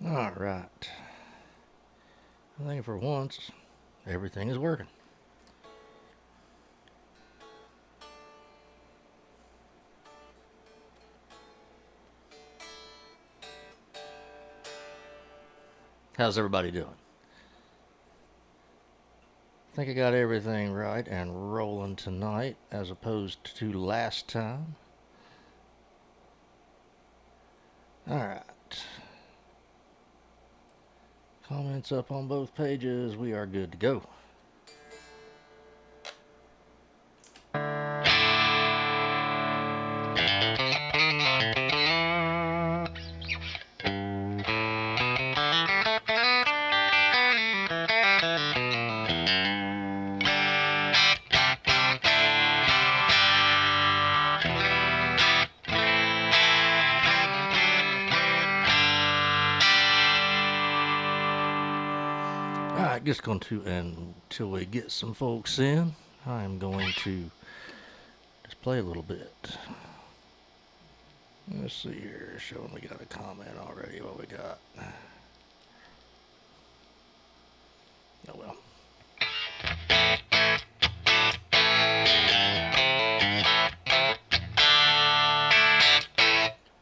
All right. I think for once, everything is working. How's everybody doing? I think I got everything right and rolling tonight as opposed to last time. All right. Comments up on both pages. We are good to go. Just going to, until we get some folks in, I am going to just play a little bit. Let's see here, showing we got a comment already. What we got? Oh well.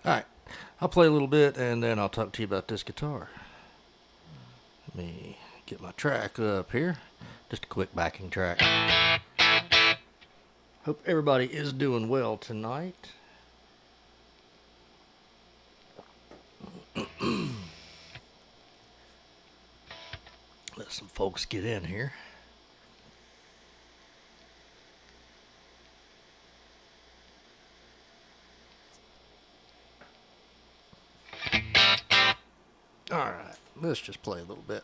Alright, I'll play a little bit and then I'll talk to you about this guitar. Let me get my track up here. Just a quick backing track. Hope everybody is doing well tonight. Let some folks get in here. All right, let's just play a little bit.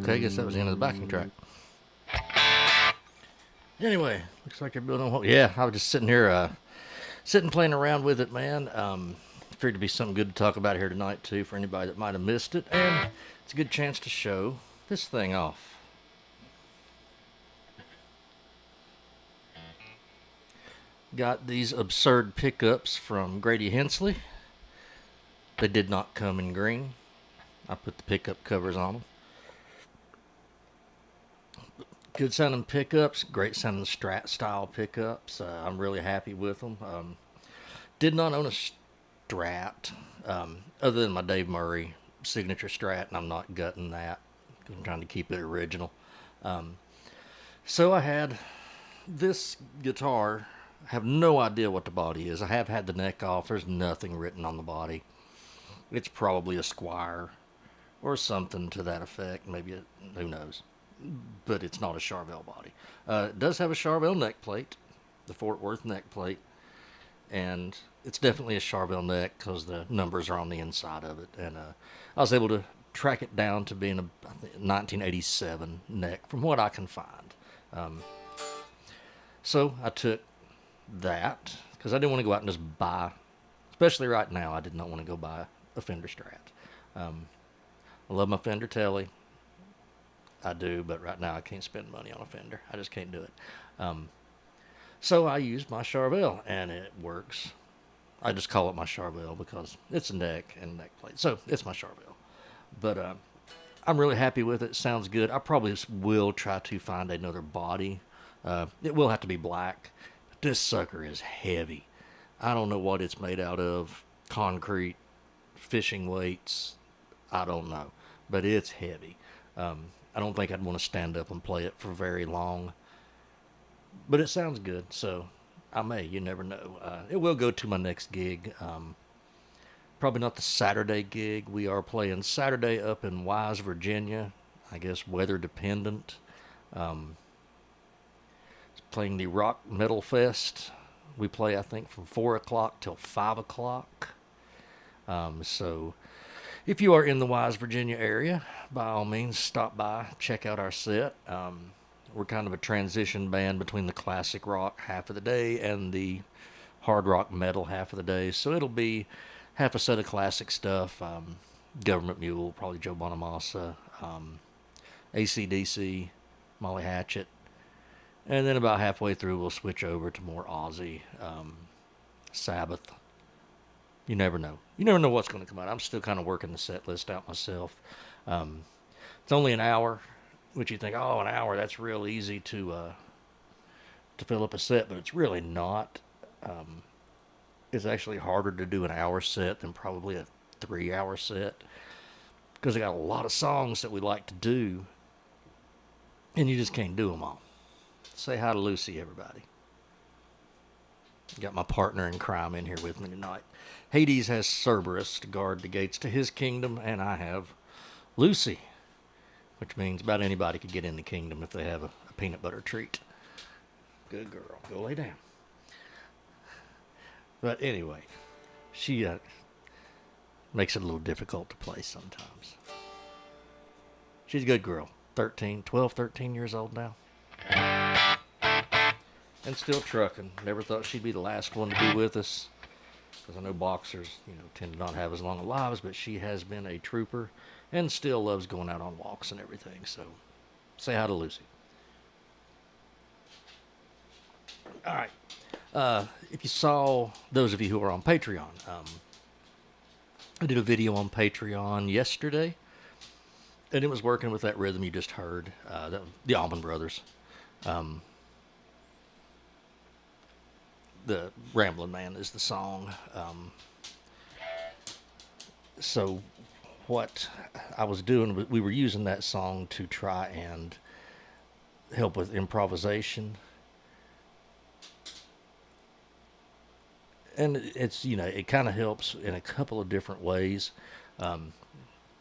Okay, I guess that was the end of the backing track. Anyway, looks like they're building a whole. Yeah, I was just sitting here, sitting playing around with it, man. Figured to be something good to talk about here tonight, too, for anybody that might have missed it. And it's a good chance to show this thing off. Got these absurd pickups from Grady Hensley. They did not come in green. I put the pickup covers on them. Good sounding pickups, great sounding Strat style pickups. I'm really happy with them. Did not own a Strat other than my Dave Murray signature Strat, and I'm not gutting that because I'm trying to keep it original. So I had this guitar. I have no idea what the body is. I have had the neck off. There's nothing written on the body. It's probably a Squire or something to that effect. Maybe who knows. But it's not a Charvel body. It does have a Charvel neck plate, the Fort Worth neck plate, and it's definitely a Charvel neck because the numbers are on the inside of it. And I was able to track it down to being a 1987 neck from what I can find. So I took that because I didn't want to go out and just buy, especially right now. I did not want to go buy a Fender Strat. I love my Fender Telly. I do, but right now I can't spend money on a Fender. I just can't do it. So I used my Charvel, and it works. I just call it my Charvel because it's a neck and neck plate. So it's my Charvel. But I'm really happy with it. Sounds good. I probably will try to find another body. It will have to be black. But this sucker is heavy. I don't know what it's made out of. Concrete, fishing weights. I don't know. But it's heavy. I don't think I'd want to stand up and play it for very long. But it sounds good, so I may. You never know. It will go to my next gig. Probably not the Saturday gig. We are playing Saturday up in Wise, Virginia. I guess weather dependent. Playing the Rock Metal Fest. We play, I think, from 4 o'clock till 5 o'clock. So if you are in the Wise, Virginia area, by all means, stop by, check out our set. We're kind of a transition band between the classic rock half of the day and the hard rock metal half of the day. So it'll be half a set of classic stuff. Government Mule, probably Joe Bonamassa, AC/DC, Molly Hatchet. And then about halfway through, we'll switch over to more Aussie, Sabbath. You never know. You never know what's going to come out. I'm still kind of working the set list out myself. It's only an hour, which you think, oh, an hour, that's real easy to fill up a set, but it's really not. It's actually harder to do an hour set than probably a 3-hour set because I got a lot of songs that we like to do, and you just can't do them all. Say hi to Lucy, everybody. Got my partner in crime in here with me tonight. Hades has Cerberus to guard the gates to his kingdom, and I have Lucy, which means about anybody could get in the kingdom if they have a peanut butter treat. Good girl. Go lay down. But anyway, she makes it a little difficult to play sometimes. She's a good girl. 12, 13 years old now. And still trucking. Never thought she'd be the last one to be with us. Because I know boxers, tend to not have as long lives, but she has been a trooper and still loves going out on walks and everything. So, say hi to Lucy. All right. If you saw, those of you who are on Patreon, I did a video on Patreon yesterday, and it was working with that rhythm you just heard, the Allman Brothers. The Ramblin' Man is the song. So what I was doing, we were using that song to try and help with improvisation. And it's, it kind of helps in a couple of different ways.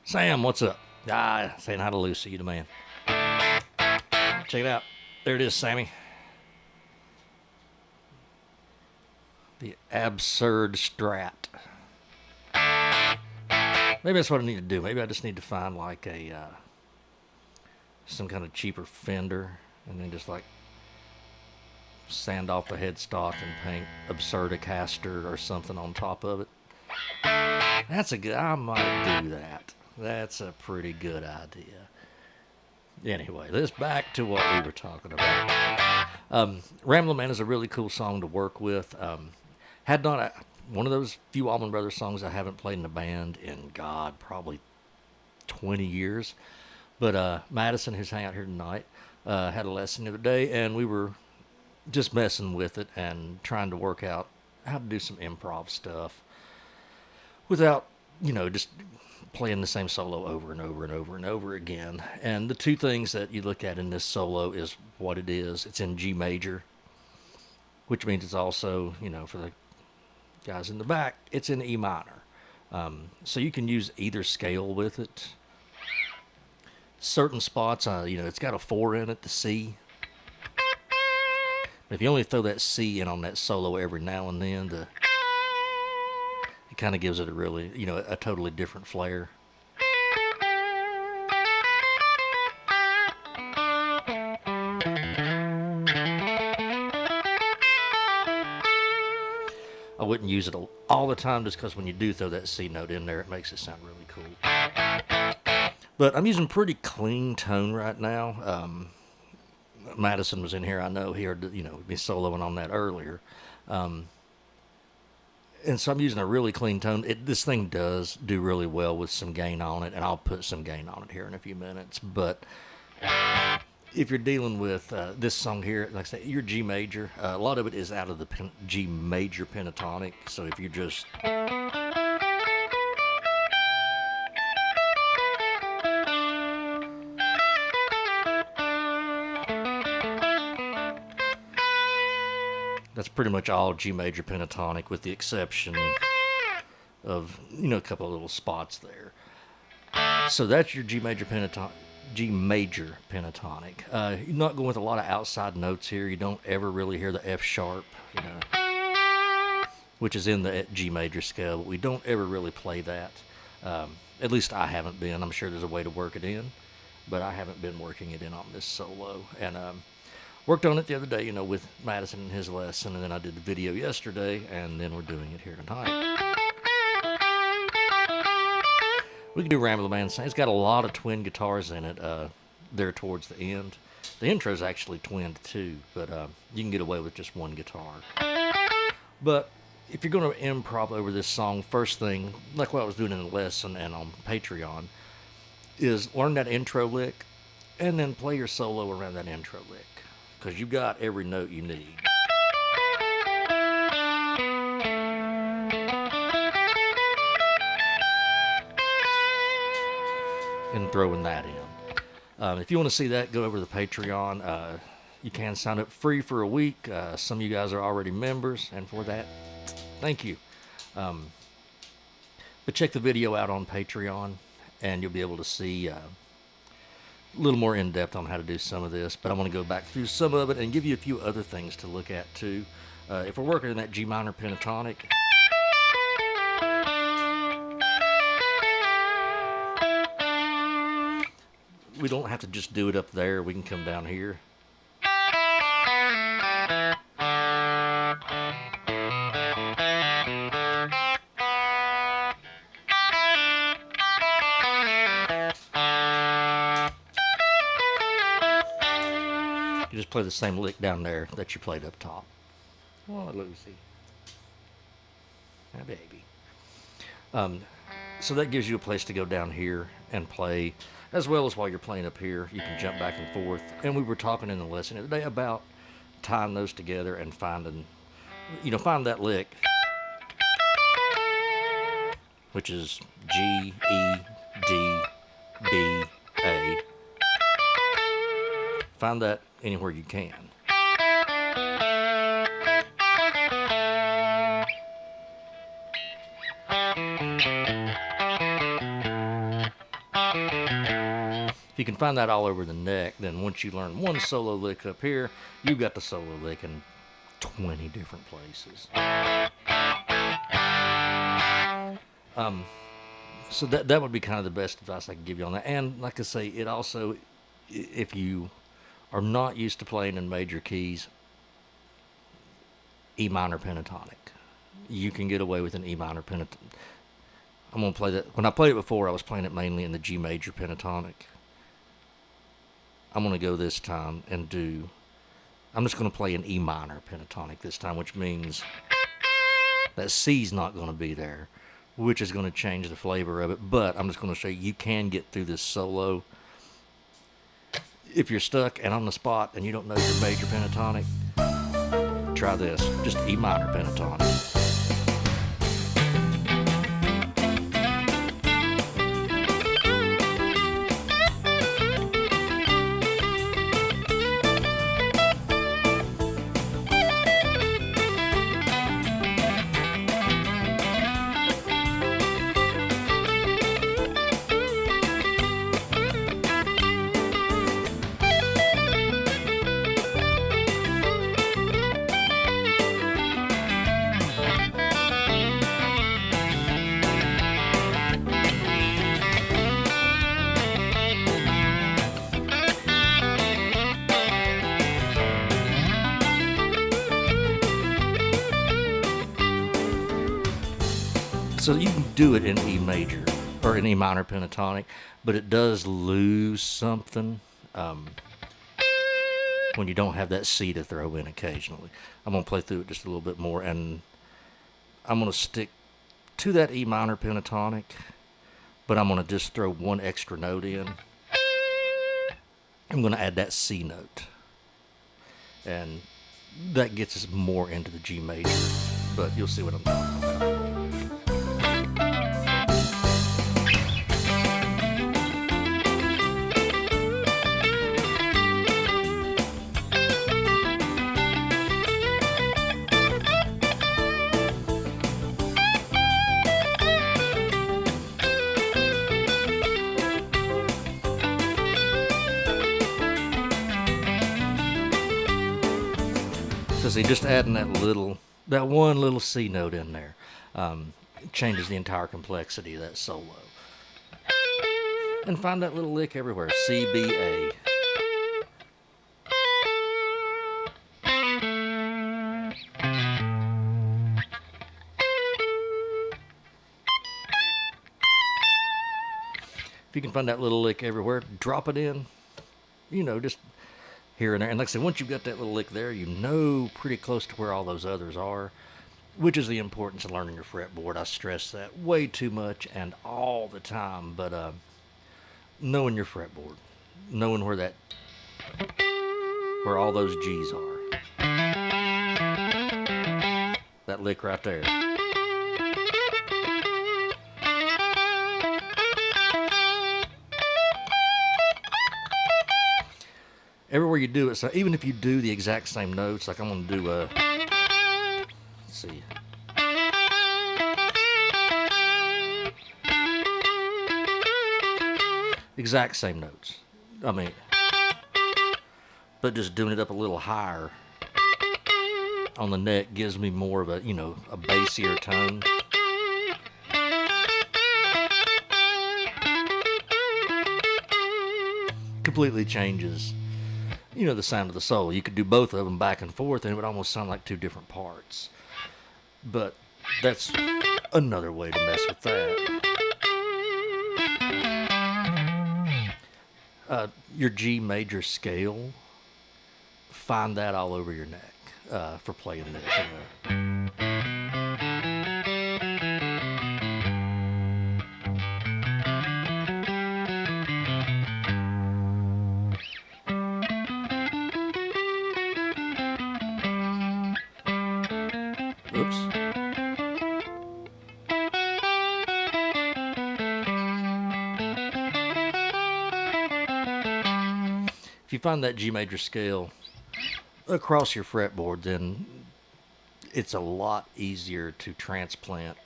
Sam, what's up? Saying hi to Lucy, you the man. Check it out. There it is, Sammy. The absurd Strat. Maybe that's what I need to do. Maybe I just need to find like some kind of cheaper Fender and then just like sand off the headstock and paint absurdicaster or something on top of it. I might do that. That's a pretty good idea. Anyway, let's back to what we were talking about. Ramblin' Man is a really cool song to work with. Had not one of those few Allman Brothers songs I haven't played in a band in, God, probably 20 years. But Madison, who's hanging out here tonight, had a lesson the other day, and we were just messing with it and trying to work out how to do some improv stuff without, just playing the same solo over and over and over and over again. And the two things that you look at in this solo is what it is. It's in G major, which means it's also, for the guys in the back, it's in E minor. So you can use either scale with it. Certain spots, it's got a 4 in it, the C. If you only throw that C in on that solo every now and then, it kind of gives it a really, a totally different flair. I wouldn't use it all the time just because when you do throw that C note in there, it makes it sound really cool. But I'm using pretty clean tone right now. Madison was in here, I know, he heard, me soloing on that earlier. And so I'm using a really clean tone. This thing does do really well with some gain on it, and I'll put some gain on it here in a few minutes. But if you're dealing with this song here, like I say, your G major, a lot of it is out of the G major pentatonic. So if you just... That's pretty much all G major pentatonic with the exception of, a couple of little spots there. So that's your G major pentatonic. You're not going with a lot of outside notes here. You don't ever really hear the F sharp, which is in the G major scale, but we don't ever really play that. At least I haven't been. I'm sure there's a way to work it in, but I haven't been working it in on this solo. And worked on it the other day, with Madison and his lesson, and then I did the video yesterday, and then we're doing it here tonight. We can do Ramblin' Man. It's got a lot of twin guitars in it there towards the end. The intro's actually twinned too, but you can get away with just one guitar. But if you're going to improv over this song, first thing, like what I was doing in the lesson and on Patreon, is learn that intro lick, and then play your solo around that intro lick. Because you got every note you need. And throwing that in. If you want to see that, go over to the Patreon. You can sign up free for a week. Some of you guys are already members, and for that, thank you. But check the video out on Patreon, and you'll be able to see a little more in depth on how to do some of this. But I want to go back through some of it and give you a few other things to look at too. If we're working in that G minor pentatonic, we don't have to just do it up there. We can come down here. You just play the same lick down there that you played up top. Oh, Lucy. My baby. So that gives you a place to go down here and play, as well as while you're playing up here, you can jump back and forth. And we were talking in the lesson the other day about tying those together and finding, find that lick, which is G, E, D, B, A. Find that anywhere you can. If you can find that all over the neck, then once you learn one solo lick up here, you got the solo lick in 20 different places. So that would be kind of the best advice I can give you on that. And like I say, it also, if you are not used to playing in major keys, E minor pentatonic. You can get away with an E minor pentatonic. I'm going to play that. When I played it before, I was playing it mainly in the G major pentatonic. I'm going to go this time and I'm just going to play an E minor pentatonic this time, which means that C's not going to be there, which is going to change the flavor of it. But I'm just going to show you can get through this solo. If you're stuck and on the spot and you don't know your major pentatonic, try this, just E minor pentatonic. So you can do it in E major or in E minor pentatonic, but it does lose something when you don't have that C to throw in occasionally. I'm going to play through it just a little bit more, and I'm going to stick to that E minor pentatonic, but I'm going to just throw one extra note in. I'm going to add that C note, and that gets us more into the G major, but you'll see what I'm talking about. So see, just adding that one little C note in there changes the entire complexity of that solo. And find that little lick everywhere, C, B, A. If you can find that little lick everywhere, drop it in, just here and there. And like I said, once you've got that little lick there, you know pretty close to where all those others are, which is the importance of learning your fretboard. I stress that way too much and all the time, but knowing your fretboard, knowing where all those G's are. That lick right there. Everywhere you do it, so even if you do the exact same notes, like I'm going to do let's see. Exact same notes. But just doing it up a little higher on the neck gives me more of a bassier tone. Completely changes the sound of the solo. You could do both of them back and forth and it would almost sound like two different parts. But that's another way to mess with that. Your G major scale, find that all over your neck for playing this. Oops. If you find that G major scale across your fretboard, then it's a lot easier to transplant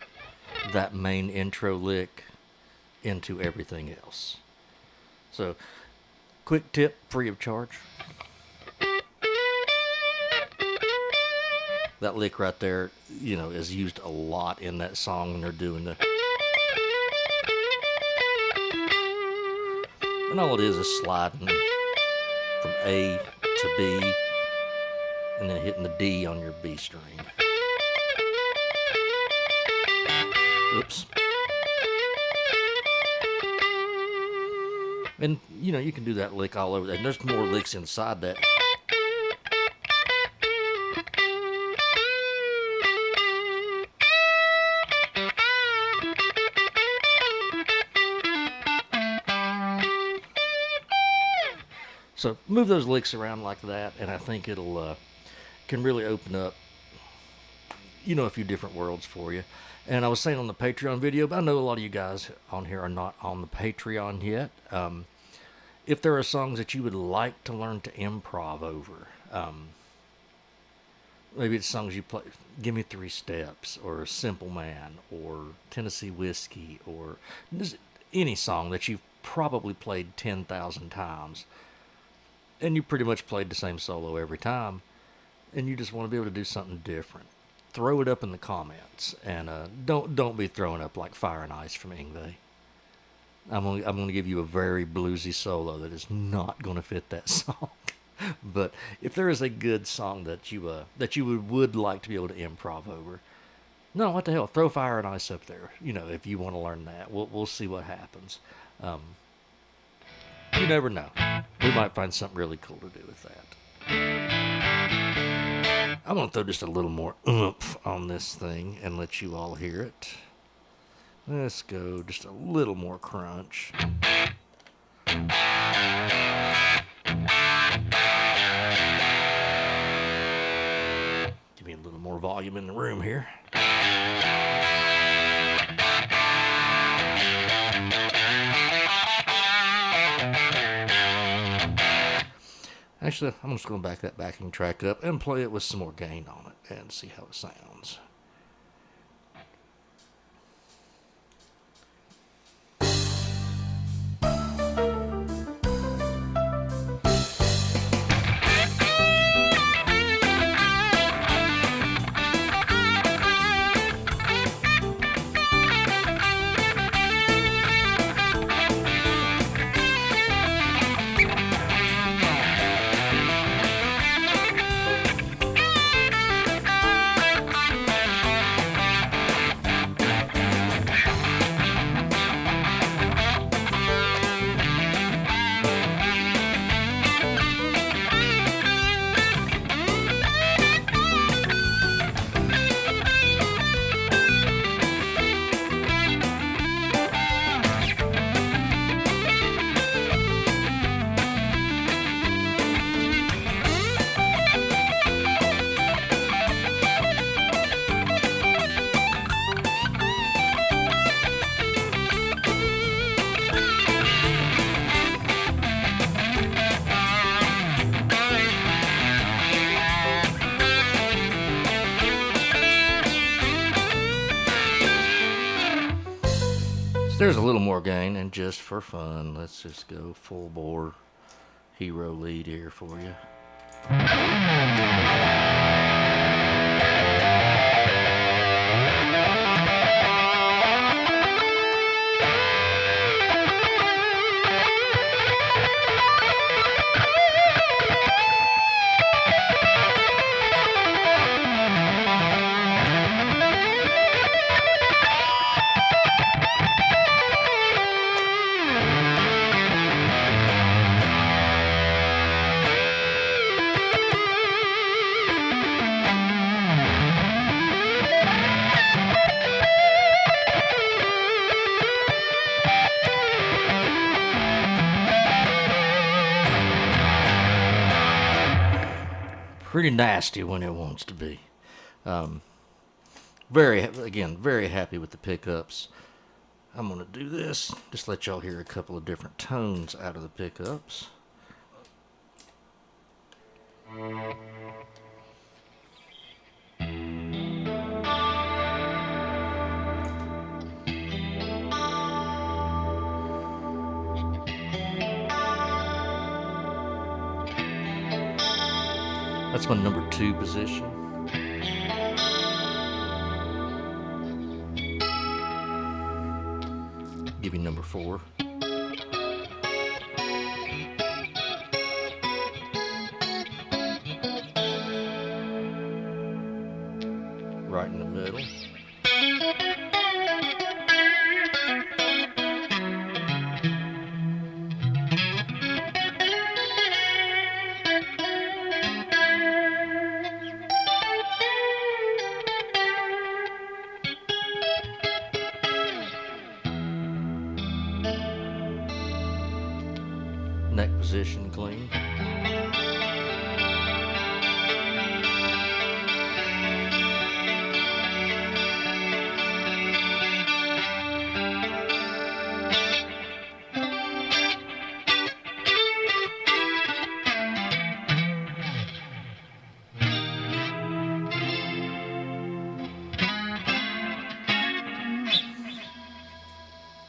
that main intro lick into everything else. So, quick tip, free of charge. That lick right there, is used a lot in that song when they're doing the... And all it is sliding from A to B, and then hitting the D on your B string. Oops. And, you know, you can do that lick all over that. And there's more licks inside that. So move those licks around like that, and I think it'll can really open up, you know, a few different worlds for you. And I was saying on the Patreon video, but I know a lot of you guys on here are not on the Patreon yet. If there are songs that you would like to learn to improv over, maybe it's songs you play, Give Me Three Steps, or Simple Man, or Tennessee Whiskey, or any song that you've probably played 10,000 times, and you pretty much played the same solo every time, and you just want to be able to do something different. Throw it up in the comments, and don't be throwing up like Fire and Ice from Yngwie. I'm gonna give you a very bluesy solo that is not gonna fit that song. But if there is a good song that you would like to be able to improv over, no, what the hell? Throw Fire and Ice up there. You know, if you want to learn that, we'll see what happens. You never know. We might find something really cool to do with that. I'm going to throw just a little more oomph on this thing and let you all hear it. Let's go just a little more crunch. Give me a little more volume in the room here. Actually, I'm just going to back that backing track up and play it with some more gain on it and see how it sounds. There's a little more gain, and just for fun, let's just go full bore hero lead here for you. Pretty nasty when it wants to be. Very happy with the pickups. I'm going to do this, just let y'all hear a couple of different tones out of the pickups. That's my number 2 position. Give you number 4. Right in the middle. neck position clean.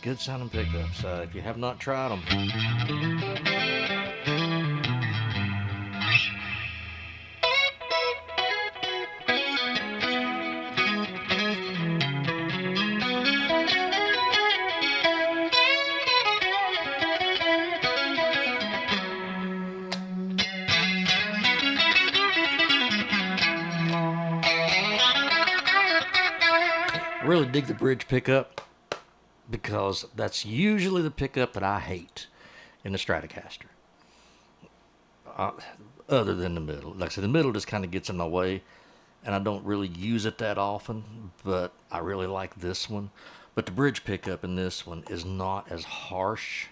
Good sounding pickups. If you have not tried them, I really dig the bridge pickup because that's usually the pickup that I hate in the Stratocaster. Other than the middle. Like I said, the middle just kind of gets in my way, and I don't really use it that often, but I really like this one. But the bridge pickup in this one is not as harsh,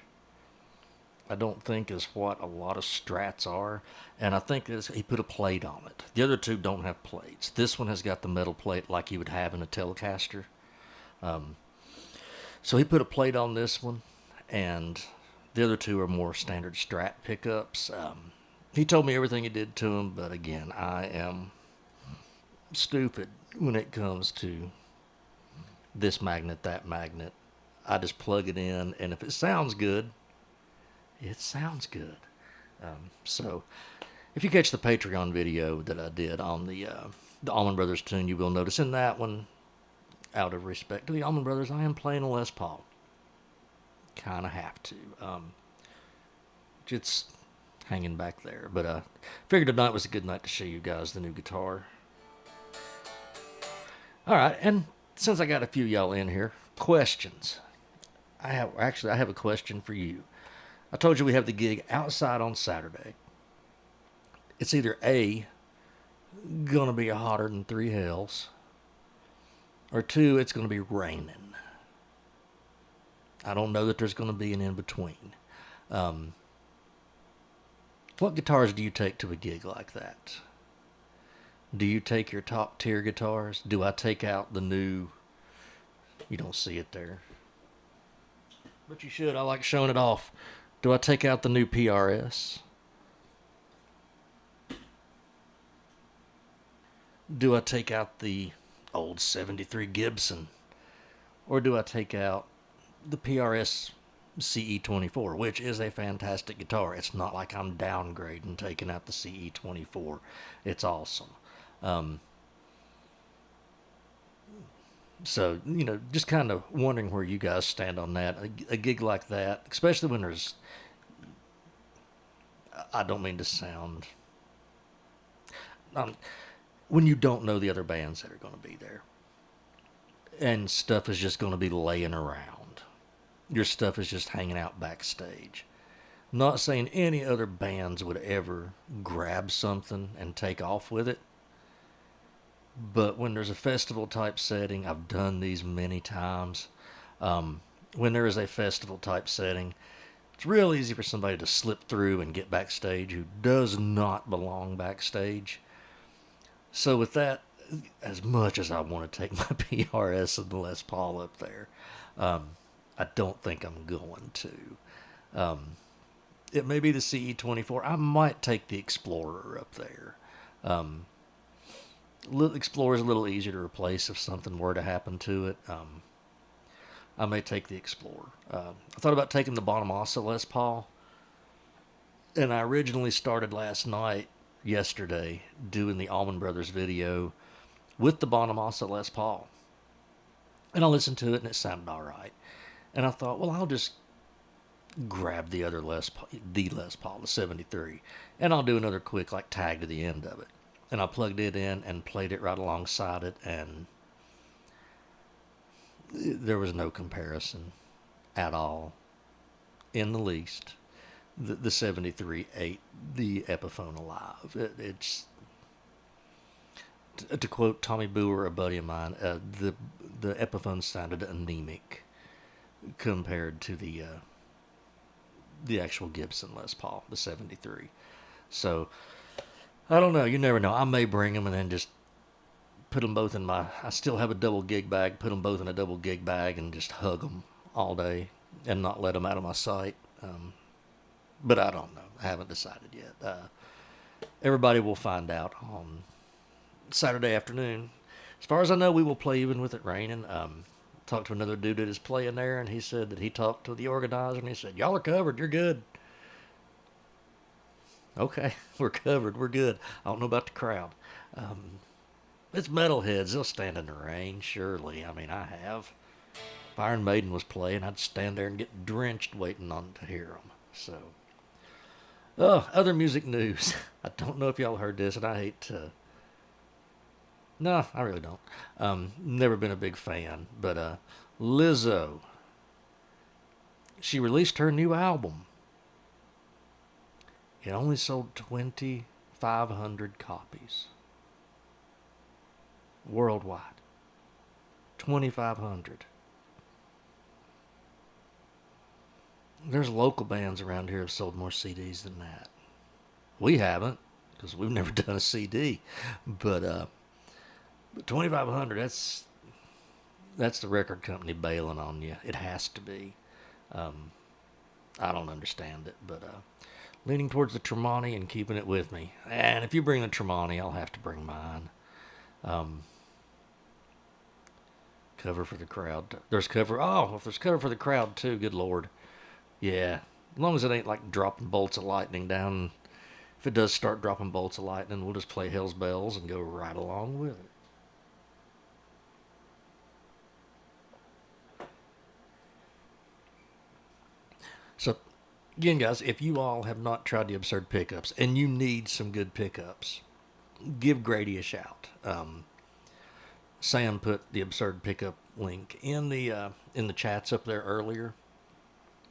I don't think, as what a lot of Strats are. And I think he put a plate on it. The other two don't have plates. This one has got the metal plate like you would have in a Telecaster. So he put a plate on this one, and the other two are more standard Strat pickups. He told me everything he did to them, but again, I am stupid when it comes to this magnet, that magnet. I just plug it in, and if it sounds good, it sounds good. So if you catch the Patreon video that I did on the Allman Brothers tune, you will notice in that one, out of respect to the Allman Brothers, I am playing a Les Paul. Kind of have to. It's hanging back there. But figured tonight was a good night to show you guys the new guitar. Alright, and since I got a few y'all in here, questions. I have a question for you. I told you we have the gig outside on Saturday. It's either A, gonna be hotter than three hells, or two, it's going to be raining. I don't know that there's going to be an in-between. What guitars do you take to a gig like that? Do you take your top-tier guitars? Do I take out the new... You don't see it there. But you should. I like showing it off. Do I take out the new PRS? Do I take out the old 73 Gibson, or do I take out the PRS CE24, which is a fantastic guitar? It's not like I'm downgrading taking out the CE24. It's awesome. So, just kind of wondering where you guys stand on that. A gig like that, especially when there's, I don't mean to sound, when you don't know the other bands that are going to be there, and stuff is just going to be laying around. Your stuff is just hanging out backstage. Not saying any other bands would ever grab something and take off with it, but when there's a festival type setting, I've done these many times, when there is a festival type setting, it's real easy for somebody to slip through and get backstage who does not belong backstage. So with that, as much as I want to take my PRS and the Les Paul up there, I don't think I'm going to. It may be the CE24. I might take the Explorer up there. Explorer is a little easier to replace if something were to happen to it. I may take the Explorer. I thought about taking the Bonamassa Les Paul, and I originally started yesterday, doing the Allman Brothers video with the Bonamassa Les Paul. And I listened to it, and it sounded all right. And I thought, well, I'll just grab the other Les Paul, the 73, and I'll do another quick tag to the end of it. And I plugged it in and played it right alongside it, and there was no comparison at all, in the least. The 73 ate the Epiphone alive. It's to quote Tommy Boer, a buddy of mine, the Epiphone sounded anemic compared to the the actual Gibson Les Paul, the 73. So I don't know. You never know. I may bring them and then just put them both in my. I still have a double gig bag. Put them both in a double gig bag and just hug them all day and not let them out of my sight. But I don't know. I haven't decided yet. Everybody will find out on Saturday afternoon. As far as I know, we will play even with it raining. Talked to another dude that is playing there, and he said that he talked to the organizer, and he said, "Y'all are covered. You're good." Okay, we're covered. We're good. I don't know about the crowd. It's metalheads. They'll stand in the rain, surely. I mean, I have. If Iron Maiden was playing, I'd stand there and get drenched waiting on to hear them. So, other music news. I don't know if y'all heard this, and I hate to. No, I really don't. Never been a big fan, but Lizzo. She released her new album. It only sold 2,500 copies worldwide. 2,500. There's local bands around here have sold more CDs than that. We haven't, because we've never done a CD. But 2,500, that's the record company bailing on you. It has to be. I don't understand it, but leaning towards the Tremonti and keeping it with me. And if you bring the Tremonti, I'll have to bring mine. Cover for the crowd. There's cover. Oh, if there's cover for the crowd too, good Lord. Yeah, as long as it ain't like dropping bolts of lightning down. If it does start dropping bolts of lightning, we'll just play Hell's Bells and go right along with it. So, again, guys, if you all have not tried the Absurd Pickups and you need some good pickups, give Grady a shout. Sam put the Absurd Pickup link in the chats up there earlier.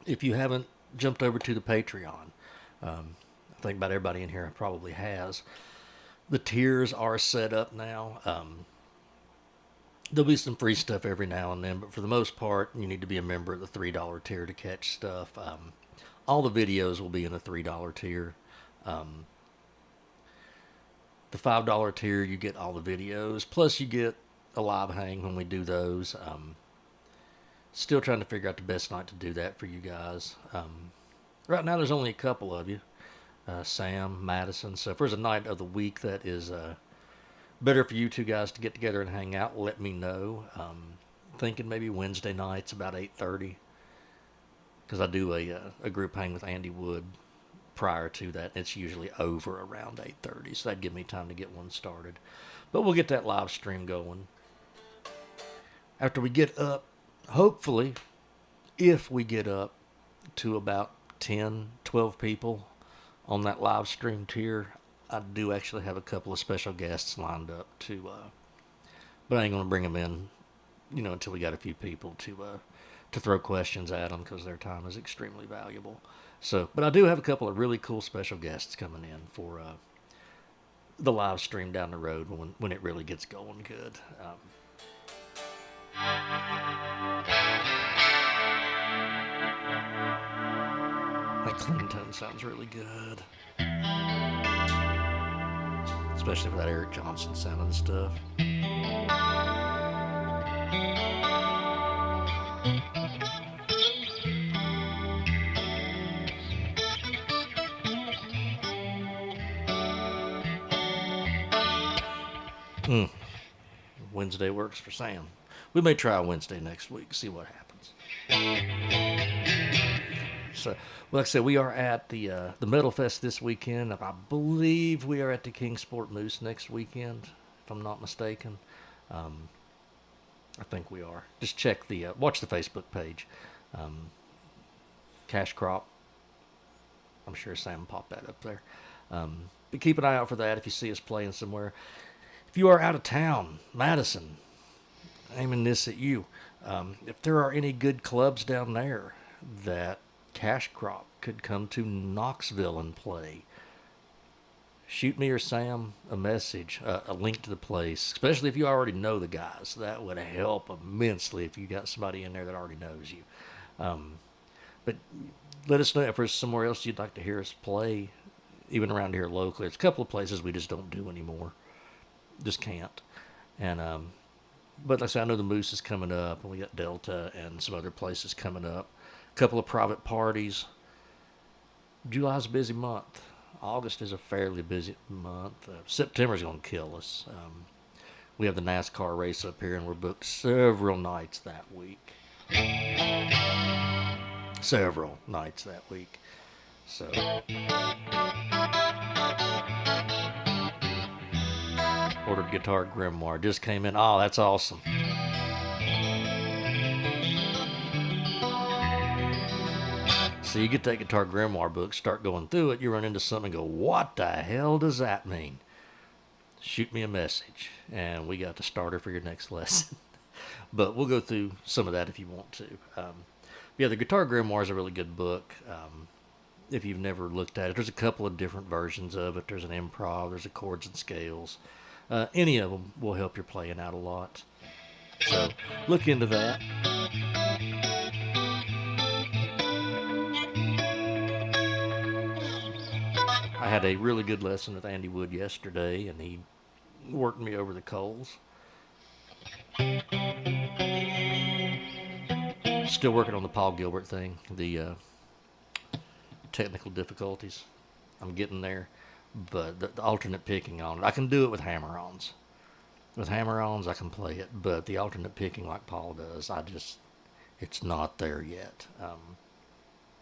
If you haven't jumped over to the Patreon, I think about everybody in here probably has. The tiers are set up now. There'll be some free stuff every now and then, but for the most part, you need to be a member of the $3 tier to catch stuff. All the videos will be in the $3 tier. The $5 tier, you get all the videos, plus you get a live hang when we do those. Still trying to figure out the best night to do that for you guys. Right now, there's only a couple of you. Sam, Madison. So if there's a night of the week that is better for you two guys to get together and hang out, let me know. Thinking maybe Wednesday nights about 8:30, because I do a group hang with Andy Wood prior to that. It's usually over around 8:30, so that'd give me time to get one started. But we'll get that live stream going. After we get up, hopefully, if we get up to about 10, 12 people on that live stream tier, I do actually have a couple of special guests lined up to, but I ain't going to bring them in, until we got a few people to throw questions at them, because their time is extremely valuable. So, but I do have a couple of really cool special guests coming in for the live stream down the road when it really gets going good. That clean tone sounds really good. Especially for that Eric Johnson sounding stuff. Wednesday works for Sam. We may try Wednesday next week, see what happens. So, like I said, we are at the Metal Fest this weekend. I believe we are at the Kingsport Moose next weekend, if I'm not mistaken. I think we are. Just check watch the Facebook page. Cash Crop. I'm sure Sam popped that up there. But keep an eye out for that if you see us playing somewhere. If you are out of town, Madison, aiming this at you. If there are any good clubs down there that Cash Crop could come to Knoxville and play, shoot me or Sam a message, a link to the place, especially if you already know the guys. That would help immensely if you got somebody in there that already knows you. But let us know if there's somewhere else you'd like to hear us play, even around here locally. There's a couple of places we just don't do anymore. Just can't. And but like I said, I know the Moose is coming up, and we got Delta and some other places coming up. A couple of private parties. July's a busy month. August is a fairly busy month. September's going to kill us. We have the NASCAR race up here, and we're booked several nights that week. Several nights that week. So. Ordered Guitar Grimoire. Just came in. Oh, that's awesome. So you get that Guitar Grimoire book, start going through it, you run into something and go, what the hell does that mean? Shoot me a message, and we got the starter for your next lesson. But we'll go through some of that if you want to. Yeah, the Guitar Grimoire is a really good book. If you've never looked at it, there's a couple of different versions of it. There's an improv, there's a chords and scales. Any of them will help your playing out a lot. So look into that. I had a really good lesson with Andy Wood yesterday, and he worked me over the coals. Still working on the Paul Gilbert thing, the technical difficulties. I'm getting there, but the alternate picking on it, I can do it with hammer-ons. With hammer-ons, I can play it, but the alternate picking like Paul does, it's not there yet.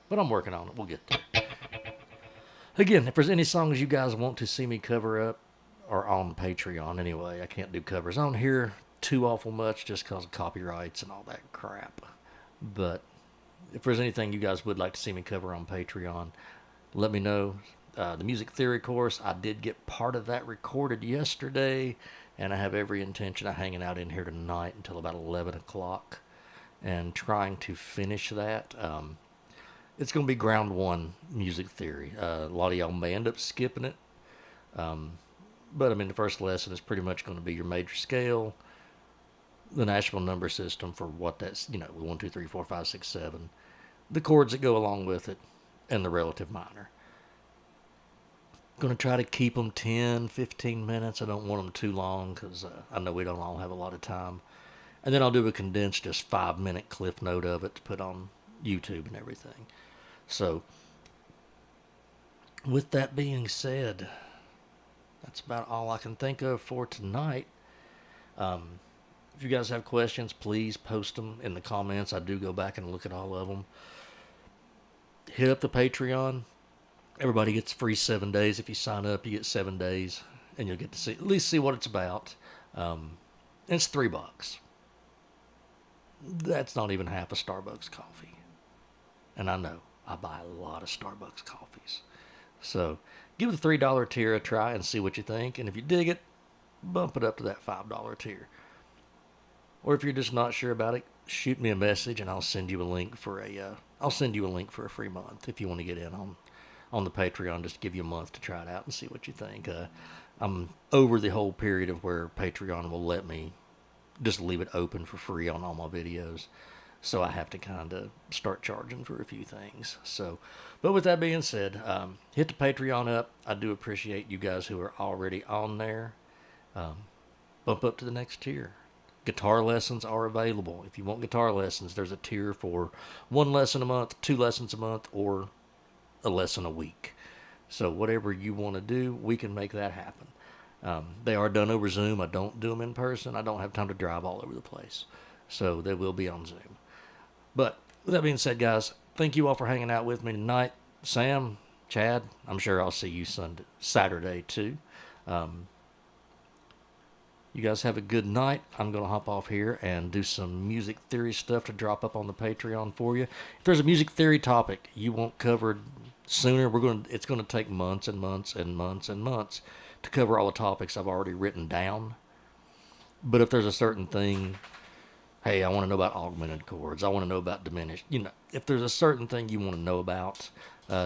But I'm working on it. We'll get there. Again, if there's any songs you guys want to see me cover up, or on Patreon anyway, I can't do covers on here too awful much just because of copyrights and all that crap. But if there's anything you guys would like to see me cover on Patreon, let me know. The music theory course, I did get part of that recorded yesterday, and I have every intention of hanging out in here tonight until about 11 o'clock and trying to finish that. It's going to be ground one music theory. A lot of y'all may end up skipping it. But I mean, the first lesson is pretty much going to be your major scale, the Nashville number system for what that's, 1, 2, 3, 4, 5, 6, 7, the chords that go along with it, and the relative minor. Going to try to keep them 10, 15 minutes. I don't want them too long because I know we don't all have a lot of time. And then I'll do a condensed, just 5-minute cliff note of it to put on YouTube and everything. So, with that being said, that's about all I can think of for tonight. If you guys have questions, please post them in the comments. I do go back and look at all of them. Hit up the Patreon. Everybody gets free 7 days. If you sign up, you get 7 days, and you'll get to at least see what it's about. And it's $3. That's not even half a Starbucks coffee. And I know I buy a lot of Starbucks coffees. So give the $3 tier a try and see what you think. And if you dig it, bump it up to that $5 tier. Or if you're just not sure about it, shoot me a message and I'll send you a link for a free month if you want to get in on the Patreon. Just give you a month to try it out and see what you think. I'm over the whole period of where Patreon will let me just leave it open for free on all my videos. So I have to kind of start charging for a few things. So, but with that being said, hit the Patreon up. I do appreciate you guys who are already on there. Bump up to the next tier. Guitar lessons are available. If you want guitar lessons, there's a tier for 1 lesson a month, 2 lessons a month, or a lesson a week. So whatever you want to do, we can make that happen. They are done over Zoom. I don't do them in person. I don't have time to drive all over the place. So they will be on Zoom. But with that being said, guys, thank you all for hanging out with me tonight. Sam, Chad, I'm sure I'll see you Saturday too. You guys have a good night. I'm going to hop off here and do some music theory stuff to drop up on the Patreon for you. If there's a music theory topic you want covered sooner, it's going to take months and months and months and months to cover all the topics I've already written down. But if there's a certain thing, hey, I want to know about augmented chords, I want to know about diminished, if there's a certain thing you want to know about,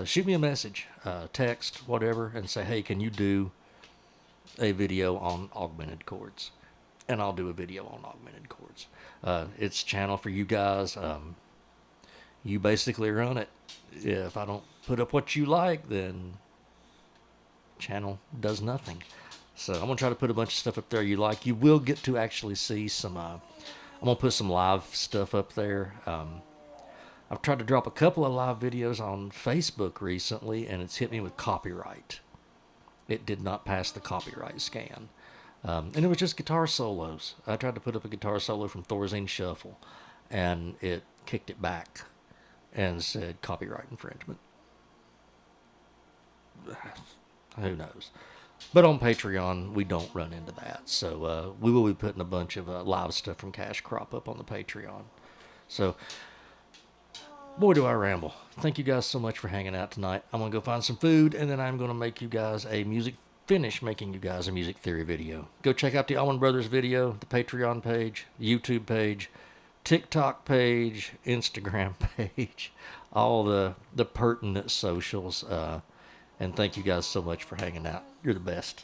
shoot me a message, text, whatever, and say, hey, can you do a video on augmented chords? And I'll do a video on augmented chords. It's a channel for you guys. You basically run it. If I don't put up what you like, then channel does nothing. So I'm gonna try to put a bunch of stuff up there you like. You will get to actually see some. I'm gonna put some live stuff up there. I've tried to drop a couple of live videos on Facebook recently, and it's hit me with copyright. It did not pass the copyright scan. And it was just guitar solos. I tried to put up a guitar solo from Thorazine Shuffle, and it kicked it back and said copyright infringement. Who knows? But on Patreon, we don't run into that. So we will be putting a bunch of live stuff from Cash Crop up on the Patreon. So, boy, do I ramble. Thank you guys so much for hanging out tonight. I'm going to go find some food, and then I'm going to make you guys finish making you guys a music theory video. Go check out the Allman Brothers video, the Patreon page, the YouTube page, TikTok page, Instagram page, all the pertinent socials. And thank you guys so much for hanging out. You're the best.